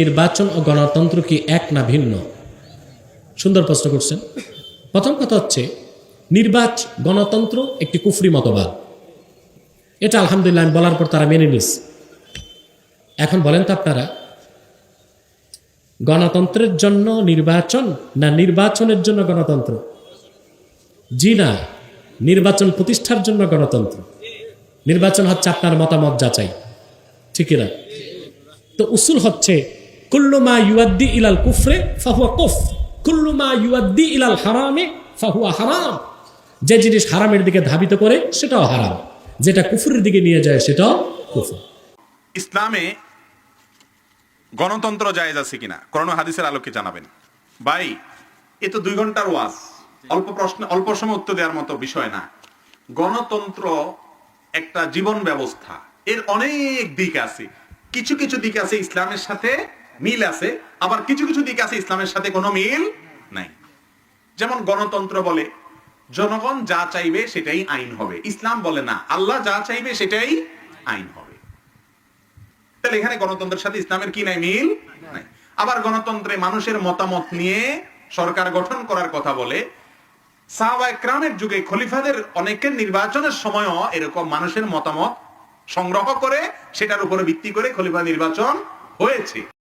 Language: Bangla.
নির্বাচন ও গণতন্ত্র কি এক না ভিন্ন? সুন্দর প্রশ্ন করছেন। প্রথম কথা হচ্ছে, গণতন্ত্র একটি কুফরি মতবাদ। এটা আলহামদুলিল্লাহ আমি বলার পর তারা মেনে নিস। এখন বলেন তো আপনারা, গণতন্ত্রের জন্য নির্বাচন না নির্বাচনের জন্য গণতন্ত্র? জি না, নির্বাচন প্রতিষ্ঠার জন্য গণতন্ত্র। নির্বাচন হচ্ছে আপনার মতামত যাচাই, ঠিক না? তো উসুল হচ্ছে কুল্লু মা ইউআদ্দি ইলাল কুফরে ফাহুয়া কুফর, কুল্লু মা ইউআদ্দি ইলাল হারামে ফাহুয়া হারাম। যে জিনিস হারামের দিকে ধাবিত করে সেটাও হারাম, যেটা কুফরের দিকে নিয়ে যায় সেটাও কুফর। ইসলামে গণতন্ত্র জায়েজ আছে কিনা কোরআন হাদিসের আলোকে জানাবেন। ভাই, এ তো 2 ঘন্টার ওয়াজ, অল্প প্রশ্ন অল্প সময় উত্তর দেওয়ার মতো বিষয় না। গণতন্ত্র একটা জীবন ব্যবস্থা, এর অনেক দিক আছে। কিছু কিছু দিক আছে ইসলামের সাথে মিল আছে, আবার কিছু কিছু দিক আছে ইসলামের সাথে কোনো মিল নাই। যেমন গণতন্ত্র বলে জনগণ যা চাইবে সেটাই আইন হবে, ইসলাম বলে না, আল্লাহ যা চাইবে সেটাই আইন হবে। তাহলে এখানে গণতন্ত্রের সাথে ইসলামের কি নাই? মিল নাই। আবার গণতন্ত্রে মানুষের মতামত নিয়ে সরকার গঠন করার কথা বলে। সাহাবায়ে কেরামের যুগে খলিফাদের অনেকের নির্বাচনের সময়ও এরকম মানুষের মতামত সংগ্রহ করে সেটার উপরে ভিত্তি করে খলিফা নির্বাচন হয়েছে।